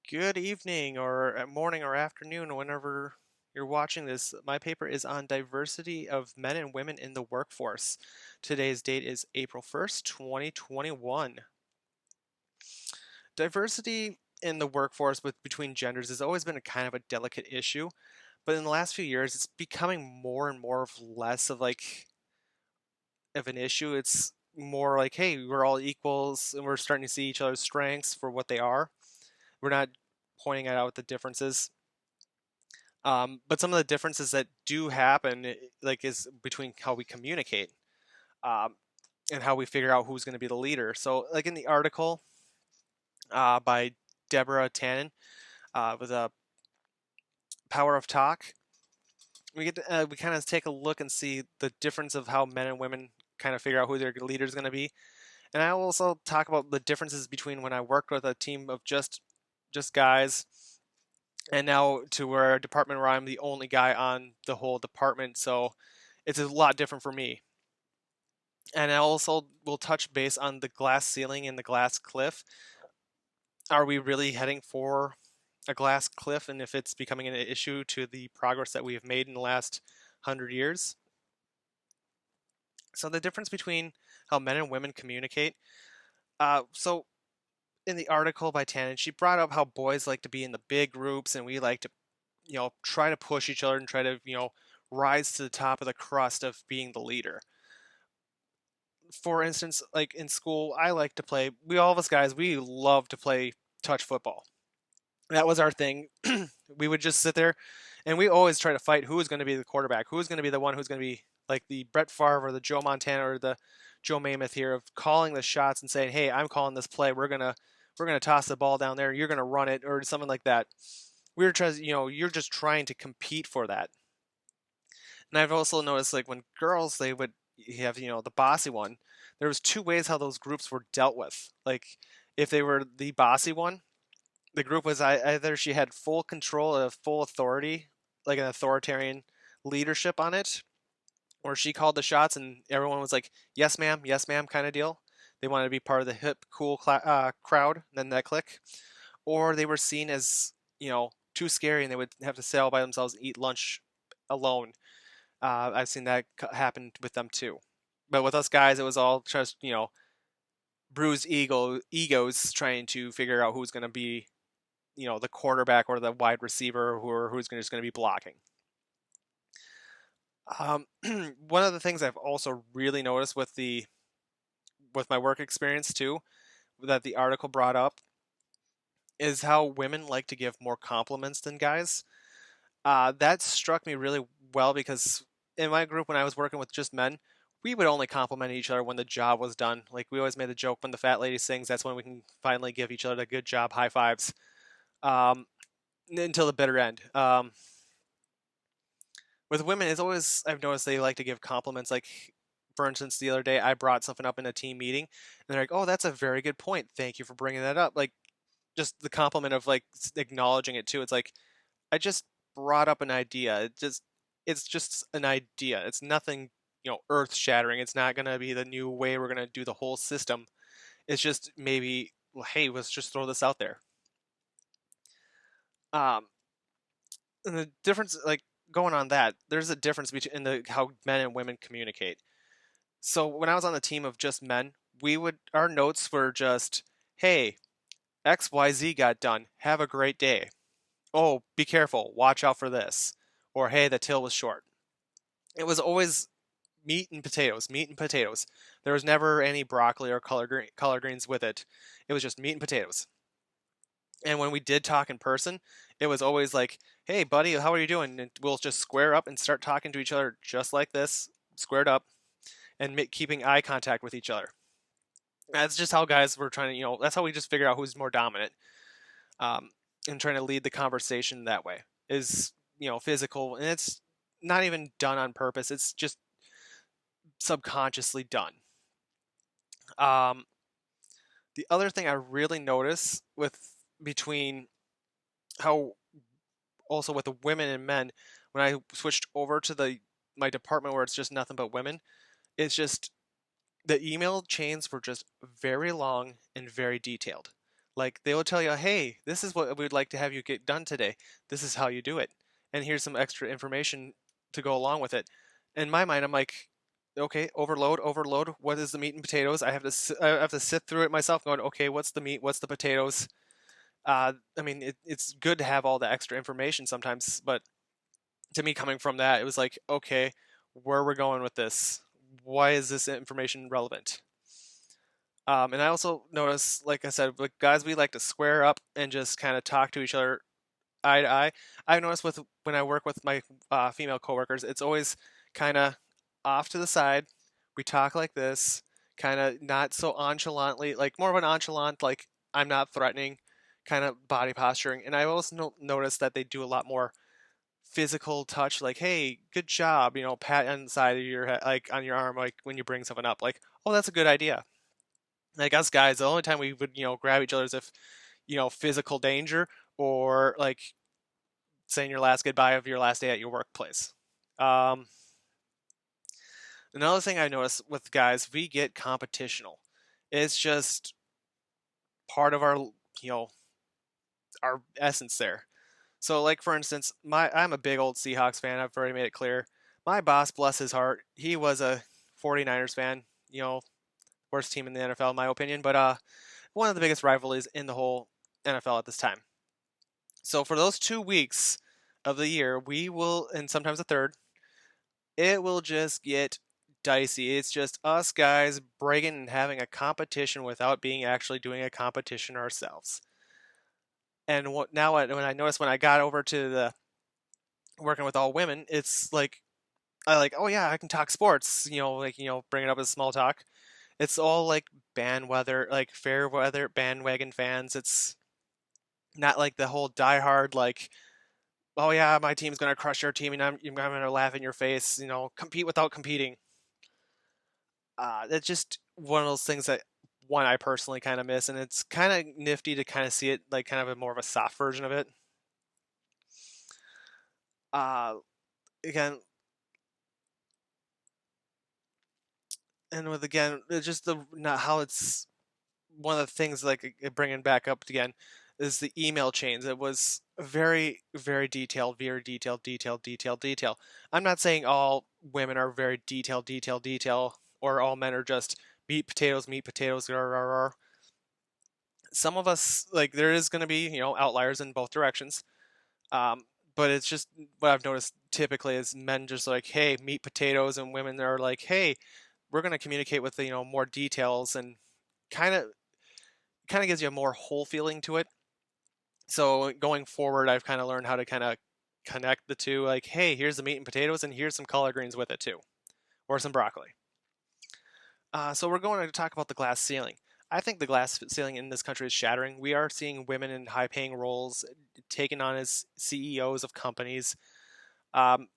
Good evening or morning or afternoon, whenever you're watching this. My paper is on diversity of men and women in the workforce. Today's date is April 1st, 2021. Diversity in the workforce between genders has always been a kind of a delicate issue, but in the last few years, it's becoming more and more of less of of an issue. It's more like, hey, we're all equals and we're starting to see each other's strengths for what they are. We're not pointing out the differences. But some of the differences that do happen, is between how we communicate um, and how we figure out who's going to be the leader. So, like in the article by Deborah Tannen with a Power of Talk, we kind of take a look and see the difference of how men and women kind of figure out who their leader is going to be. And I will also talk about the differences between when I worked with a team of just guys and now to where a department where I'm the only guy on the whole department. So it's a lot different for me. And I also will touch base on the glass ceiling and the glass cliff. Are we really heading for a glass cliff, and if it's becoming an issue to the progress that we have made in the last 100 years? So the difference between how men and women communicate. So in the article by Tannen, she brought up how boys like to be in the big groups, and we like to, try to push each other and try to, rise to the top of the crust of being the leader. For instance, like in school, I like to play. All of us guys, we love to play touch football. That was our thing. We would just sit there, and we always try to fight who is going to be the quarterback, who is going to be the one who's going to be like the Brett Favre or the Joe Montana or the Joe Mammoth here of calling the shots and saying, "Hey, I'm calling this play. We're gonna toss the ball down there. You're gonna run it or something like that." We were trying, you're just trying to compete for that. And I've also noticed like when girls they would have the bossy one, there was two ways how those groups were dealt with. Like if they were the bossy one, the group was either she had full control of full authority, like an authoritarian leadership on it, or she called the shots and everyone was like yes ma'am kind of deal. They wanted to be part of the hip cool crowd, then that click, or they were seen as too scary and they would have to sit all by themselves and eat lunch alone. I've seen that happen with them too. But with us guys, it was all just bruised egos trying to figure out who's going to be the quarterback or the wide receiver who's just going to be blocking. One of the things I've also really noticed with my work experience too, that the article brought up, is how women like to give more compliments than guys. That struck me really well because in my group when I was working with just men, we would only compliment each other when the job was done. Like we always made the joke when the fat lady sings, that's when we can finally give each other the good job high fives. Um, until the bitter end. With women, it's always I've noticed they like to give compliments. Like for instance, the other day I brought something up in a team meeting, and they're like, "Oh, that's a very good point. Thank you for bringing that up." Like just the compliment of like acknowledging it too. It's like I just brought up an idea. It's just an idea. It's nothing earth shattering. It's not gonna be the new way we're gonna do the whole system. It's just maybe well, hey, let's just throw this out there. Um, and the difference, like going on that, there's a difference between in the how men and women communicate. So when I was on the team of just men, we would our notes were just, "Hey, XYZ got done. Have a great day. Oh, be careful. Watch out for this." Or, "Hey, the till was short." It was always meat and potatoes, meat and potatoes. There was never any broccoli or color greens with it. It was just meat and potatoes. And when we did talk in person, it was always like, "Hey, buddy, how are you doing?" And we'll just square up and start talking to each other just like this, squared up, and keeping eye contact with each other. That's just how guys were trying to, that's how we just figure out who's more dominant, um, and trying to lead the conversation that way is, physical. And it's not even done on purpose, it's just subconsciously done. Um, the other thing I really notice with between how also with the women and men when I switched over to the my department where it's just nothing but women, it's just the email chains were just very long and very detailed. Like they will tell you, hey, this is what we'd like to have you get done today. This is how you do it, and here's some extra information to go along with it. In my mind, I'm like, okay, overload, overload. What is the meat and potatoes? I have to sit through it myself, going, okay, what's the meat? What's the potatoes? I mean, it's good to have all the extra information sometimes, but to me, coming from that, it was like, okay, where are we going with this? Why is this information relevant? And I also notice, like I said, with guys, we like to square up and just kind of talk to each other eye to eye. I've noticed with when I work with my female coworkers, it's always kind of off to the side. We talk like this, kind of not so nonchalantly, like more of a nonchalant, like I'm not threatening, kind of body posturing. And I also notice that they do a lot more physical touch, like hey, good job, pat on the side of your head, like on your arm, like when you bring someone up, like oh, that's a good idea. Like us guys, the only time we would grab each other is if physical danger or like saying your last goodbye of your last day at your workplace. Um, Another thing I noticed with guys, we get competitional. It's just part of know our essence there. So like for instance, I'm a big old Seahawks fan. I've already made it clear. My boss, bless his heart, he was a 49ers fan. Worst team in the NFL in my opinion, but one of the biggest rivalries in the whole NFL at this time. So for those 2 weeks of the year, we will, and sometimes a third, it will just get dicey. It's just us guys breaking and having a competition without being actually doing a competition ourselves. And when I noticed when I got over to the working with all women, it's like I like, oh yeah, I can talk sports. Like bring it up as small talk. It's all like like fair weather bandwagon fans. It's not like the whole diehard like, oh yeah, my team's gonna crush your team and I'm gonna laugh in your face. Compete without competing. That's just one of those things that one I personally kind of miss, and it's kind of nifty to kind of see it like kind of a more of a soft version of it. Uh, Again, and with again, it's just the not how it's one of the things like bringing back up again is the email chains. It was very, very detailed, very detailed, detailed, detailed, detail. I'm not saying all women are very detailed, detailed, detail, or all men are just meat, potatoes. Rah, rah, rah. Some of us like there is going to be outliers in both directions. Um, but it's just what I've noticed typically is men just like, hey, meat, potatoes, and women are like, hey, we're going to communicate with more details and kind of gives you a more whole feeling to it. So going forward, I've kind of learned how to kind of connect the two. Like, hey, here's the meat and potatoes, and here's some collard greens with it too, or some broccoli. So we're going to talk about the glass ceiling. I think the glass ceiling in this country is shattering. We are seeing women in high-paying roles taken on as CEOs of companies, um,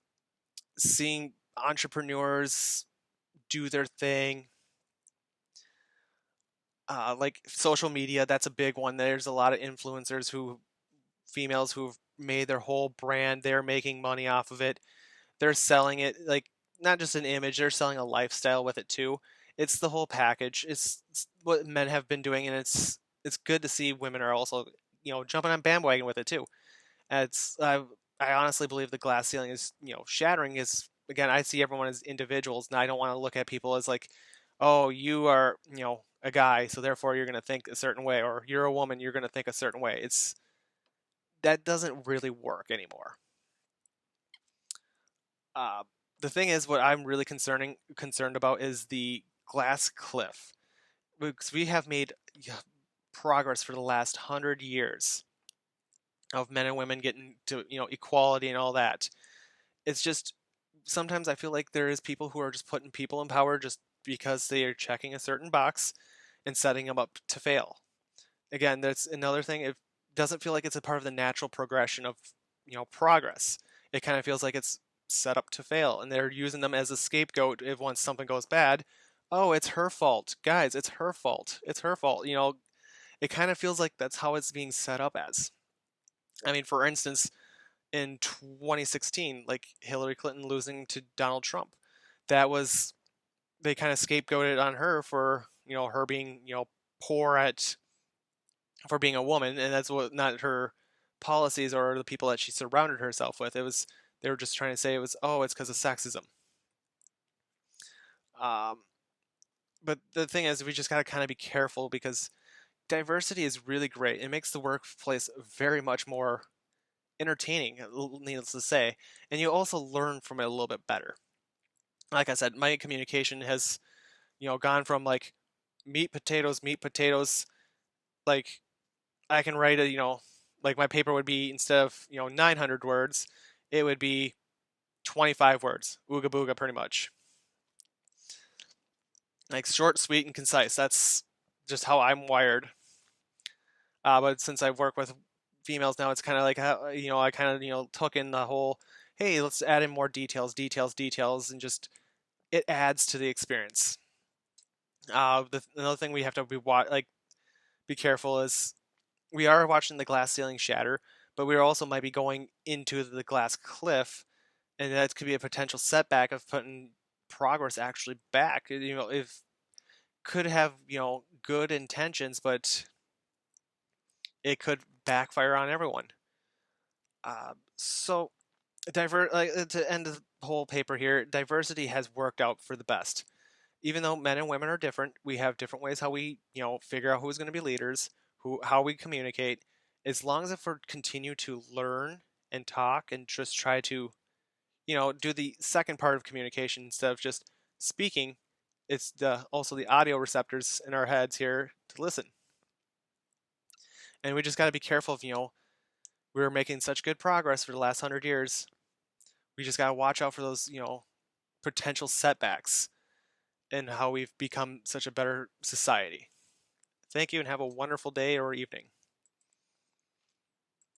seeing entrepreneurs do their thing. Like social media, that's a big one. There's a lot of influencers females who've made their whole brand. They're making money off of it. They're selling it like not just an image, they're selling a lifestyle with it too. It's the whole package. It's what men have been doing, and it's good to see women are also jumping on bandwagon with it too. And I honestly believe the glass ceiling is shattering. Is again, I see everyone as individuals, and I don't want to look at people as like, oh, you are a guy, so therefore you're going to think a certain way, or you're a woman, you're going to think a certain way. It's that doesn't really work anymore. Uh, the thing is, what I'm really concerned about is the glass cliff, because we have made progress for the last 100 years of men and women getting to equality and all that. It's just sometimes I feel like there is people who are just putting people in power just because they are checking a certain box and setting them up to fail. Again, that's another thing. It doesn't feel like it's a part of the natural progression of progress. It kind of feels like it's set up to fail, and they're using them as a scapegoat if once something goes bad. Oh, it's her fault, guys. It's her fault. It's her fault. It kind of feels like that's how it's being set up as. I mean, for instance, in 2016, like Hillary Clinton losing to Donald Trump, that was they kind of scapegoated on her for her being poor at for being a woman, and that's what not her policies or the people that she surrounded herself with. It was they were just trying to say it was it's because of sexism. Um, but the thing is, we just gotta kind of be careful because diversity is really great. It makes the workplace very much more entertaining, needless to say, and you also learn from it a little bit better. Like I said, my communication has gone from like meat potatoes. Like I can write like my paper would be instead of 900 words, it would be 25 words, ooga booga, pretty much. Like short, sweet, and concise. That's just how I'm wired. But since I work with females now, it's kind of like I kind of took in the whole, hey, let's add in more details, details, details, and just it adds to the experience. Another thing we have to be careful is we are watching the glass ceiling shatter, but we also might be going into the glass cliff, and that could be a potential setback of putting progress actually back. If could have good intentions, but it could backfire on everyone. So to end the whole paper here, diversity has worked out for the best. Even though men and women are different, we have different ways how we figure out who's going to be leaders, how we communicate. As long as if we continue to learn and talk and just try to do the second part of communication instead of just speaking, it's the also the audio receptors in our heads here to listen. And we just got to be careful of we were making such good progress for the last 100 years. We just got to watch out for those potential setbacks and how we've become such a better society. Thank you and have a wonderful day or evening.